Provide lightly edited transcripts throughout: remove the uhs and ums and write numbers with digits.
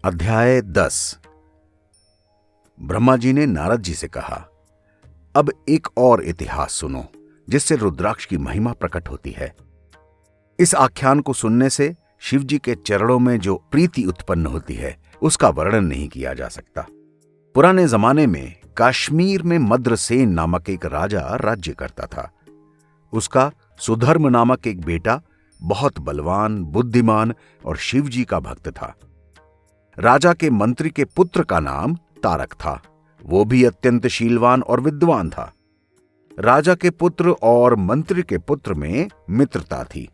अध्याय 10। ब्रह्मा जी ने नारद जी से कहा, अब एक और इतिहास सुनो जिससे रुद्राक्ष की महिमा प्रकट होती है। इस आख्यान को सुनने से शिव जी के चरणों में जो प्रीति उत्पन्न होती है उसका वर्णन नहीं किया जा सकता। पुराने जमाने में कश्मीर में मद्रसेन नामक एक राजा राज्य करता था। उसका सुधर्म नामक एक बेटा बहुत बलवान, बुद्धिमान और शिव जी का भक्त था। राजा के मंत्री के पुत्र का नाम तारक था। वो भी अत्यंत शीलवान और विद्वान था। राजा के पुत्र और मंत्री के पुत्र में मित्रता थी।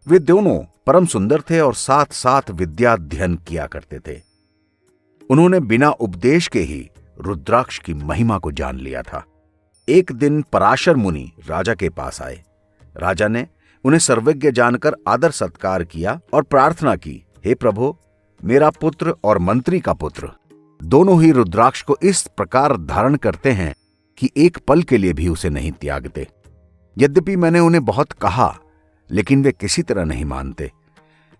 वे दोनों परम सुंदर थे और साथ साथ विद्या अध्ययन किया करते थे। उन्होंने बिना उपदेश के ही रुद्राक्ष की महिमा को जान लिया था। एक दिन पराशर मुनि राजा के पास आए। राजा ने उन्हें सर्वज्ञ जानकर आदर सत्कार किया और प्रार्थना की, हे प्रभु, मेरा पुत्र और मंत्री का पुत्र दोनों ही रुद्राक्ष को इस प्रकार धारण करते हैं कि एक पल के लिए भी उसे नहीं त्यागते। यद्यपि मैंने उन्हें बहुत कहा, लेकिन वे किसी तरह नहीं मानते।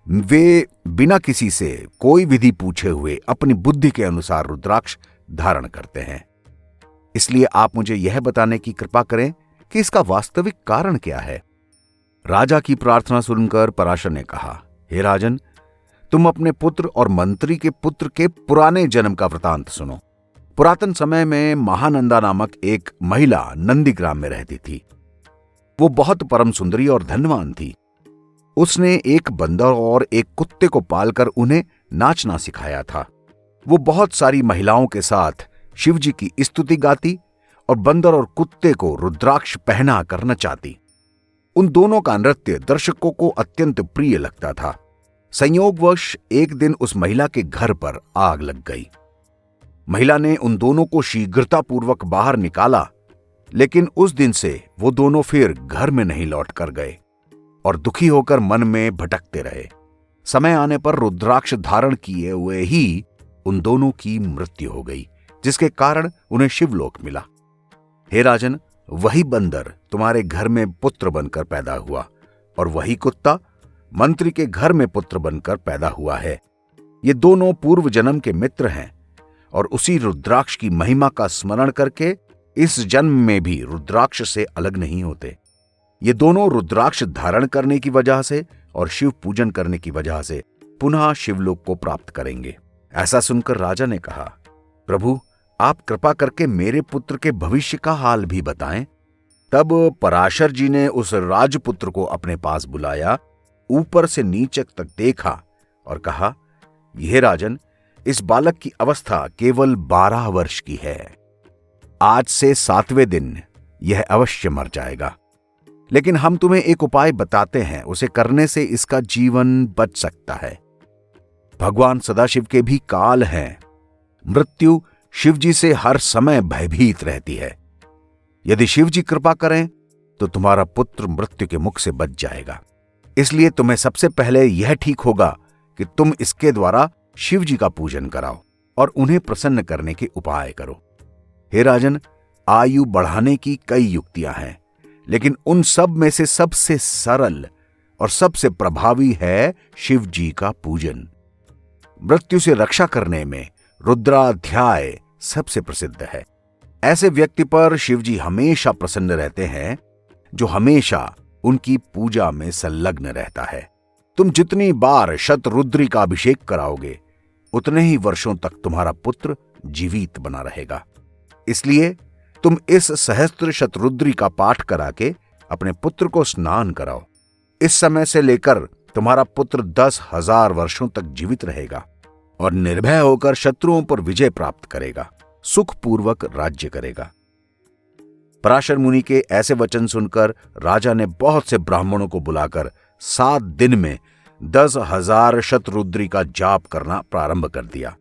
वे बिना किसी से कोई विधि पूछे हुए अपनी बुद्धि के अनुसार रुद्राक्ष धारण करते हैं। इसलिए आप मुझे यह बताने की कृपा करें कि इसका वास्तविक कारण क्या है। राजा की प्रार्थना सुनकर पराशर ने कहा, हे राजन, तुम अपने पुत्र और मंत्री के पुत्र के पुराने जन्म का वृतांत सुनो। पुरातन समय में महानंदा नामक एक महिला नंदीग्राम में रहती थी। वो बहुत परम सुंदरी और धनवान थी। उसने एक बंदर और एक कुत्ते को पालकर उन्हें नाचना सिखाया था। वो बहुत सारी महिलाओं के साथ शिवजी की स्तुति गाती और बंदर और कुत्ते को रुद्राक्ष पहना कर नचाती। उन दोनों का नृत्य दर्शकों को अत्यंत प्रिय लगता था। संयोगवश एक दिन उस महिला के घर पर आग लग गई। महिला ने उन दोनों को शीघ्रतापूर्वक बाहर निकाला, लेकिन उस दिन से वो दोनों फिर घर में नहीं लौट कर गए और दुखी होकर मन में भटकते रहे। समय आने पर रुद्राक्ष धारण किए हुए ही उन दोनों की मृत्यु हो गई, जिसके कारण उन्हें शिवलोक मिला। हे राजन, वही बंदर तुम्हारे घर में पुत्र बनकर पैदा हुआ और वही कुत्ता मंत्री के घर में पुत्र बनकर पैदा हुआ है। ये दोनों पूर्व जन्म के मित्र हैं और उसी रुद्राक्ष की महिमा का स्मरण करके इस जन्म में भी रुद्राक्ष से अलग नहीं होते। ये दोनों रुद्राक्ष धारण करने की वजह से और शिव पूजन करने की वजह से पुनः शिवलोक को प्राप्त करेंगे। ऐसा सुनकर राजा ने कहा, प्रभु, आप कृपा करके मेरे पुत्र के भविष्य का हाल भी बताएं। तब पराशर जी ने उस राजपुत्र को अपने पास बुलाया, ऊपर से नीचे तक देखा और कहा, यह राजन, इस बालक की अवस्था केवल 12 वर्ष की है। आज से 7वें दिन यह अवश्य मर जाएगा, लेकिन हम तुम्हें एक उपाय बताते हैं। उसे करने से इसका जीवन बच सकता है। भगवान सदाशिव के भी काल हैं। मृत्यु शिवजी से हर समय भयभीत रहती है। यदि शिवजी कृपा करें तो तुम्हारा पुत्र मृत्यु के मुख से बच जाएगा। इसलिए तुम्हें सबसे पहले यह ठीक होगा कि तुम इसके द्वारा शिवजी का पूजन कराओ और उन्हें प्रसन्न करने के उपाय करो। हे राजन, आयु बढ़ाने की कई युक्तियां हैं, लेकिन उन सब में से सबसे सरल और सबसे प्रभावी है शिवजी का पूजन। मृत्यु से रक्षा करने में रुद्राध्याय सबसे प्रसिद्ध है। ऐसे व्यक्ति पर शिवजी हमेशा प्रसन्न रहते हैं जो हमेशा उनकी पूजा में संलग्न रहता है। तुम जितनी बार शतरुद्री का अभिषेक कराओगे, उतने ही वर्षों तक तुम्हारा पुत्र जीवित बना रहेगा। इसलिए तुम इस सहस्त्र शतरुद्री का पाठ करा के अपने पुत्र को स्नान कराओ। इस समय से लेकर तुम्हारा पुत्र 10,000 वर्षों तक जीवित रहेगा और निर्भय होकर शत्रुओं पर विजय प्राप्त करेगा, सुखपूर्वक राज्य करेगा। पराशर मुनि के ऐसे वचन सुनकर राजा ने बहुत से ब्राह्मणों को बुलाकर 7 दिन में 10,000 शतरुद्री का जाप करना प्रारंभ कर दिया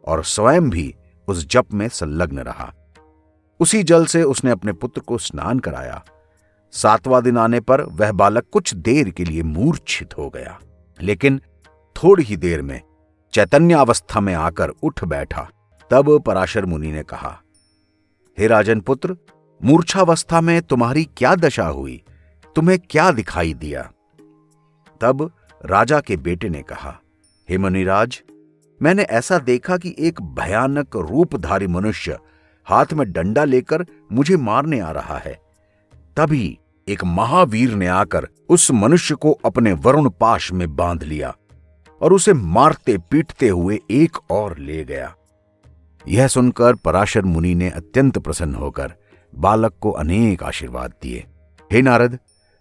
और स्वयं भी उस जप में संलग्न रहा। उसी जल से उसने अपने पुत्र को स्नान कराया। 7वां दिन आने पर वह बालक कुछ देर के लिए मूर्छित हो गया, लेकिन थोड़ी ही देर में चैतन्य अवस्था में आकर उठ बैठा। तब पराशर मुनि ने कहा, हे राजन पुत्र, मूर्छावस्था में तुम्हारी क्या दशा हुई? तुम्हें क्या दिखाई दिया? तब राजा के बेटे ने कहा, हे मुनिराज, मैंने ऐसा देखा कि एक भयानक रूपधारी मनुष्य हाथ में डंडा लेकर मुझे मारने आ रहा है। तभी एक महावीर ने आकर उस मनुष्य को अपने वरुण पाश में बांध लिया और उसे मारते पीटते हुए एक और ले गया। यह सुनकर पराशर मुनि ने अत्यंत प्रसन्न होकर बालक को अनेक आशीर्वाद दिए। हे नारद,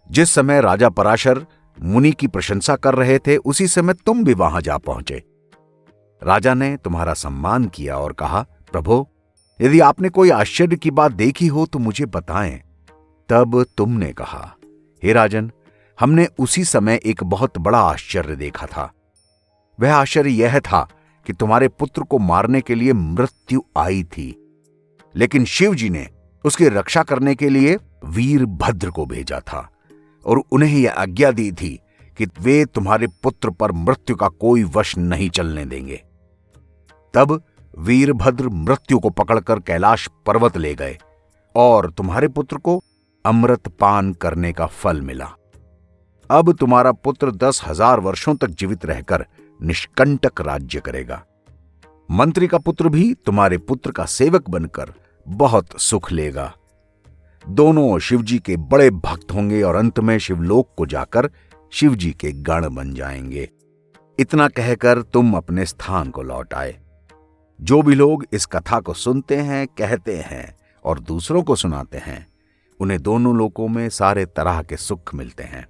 जिस समय राजा पराशर मुनि की प्रशंसा कर रहे थे, उसी समय तुम भी वहां जा पहुंचे। राजा ने तुम्हारा सम्मान किया और कहा, प्रभो, यदि आपने कोई आश्चर्य की बात देखी हो तो मुझे बताएं। तब तुमने कहा, हे राजन, हमने उसी समय एक बहुत बड़ा आश्चर्य देखा था। वह आश्चर्य यह था कि तुम्हारे पुत्र को मारने के लिए मृत्यु आई थी, लेकिन शिव जी ने उसकी रक्षा करने के लिए वीरभद्र को भेजा था और उन्हें यह आज्ञा दी थी कि वे तुम्हारे पुत्र पर मृत्यु का कोई वश नहीं चलने देंगे। तब वीरभद्र मृत्यु को पकड़कर कैलाश पर्वत ले गए और तुम्हारे पुत्र को अमृत पान करने का फल मिला। अब तुम्हारा पुत्र 10,000 वर्षों तक जीवित रहकर निष्कंटक राज्य करेगा। मंत्री का पुत्र भी तुम्हारे पुत्र का सेवक बनकर बहुत सुख लेगा। दोनों शिवजी के बड़े भक्त होंगे और अंत में शिवलोक को जाकर शिवजी के गण बन जाएंगे। इतना कहकर तुम अपने स्थान को लौट आए। जो भी लोग इस कथा को सुनते हैं, कहते हैं और दूसरों को सुनाते हैं, उन्हें दोनों लोकों में सारे तरह के सुख मिलते हैं।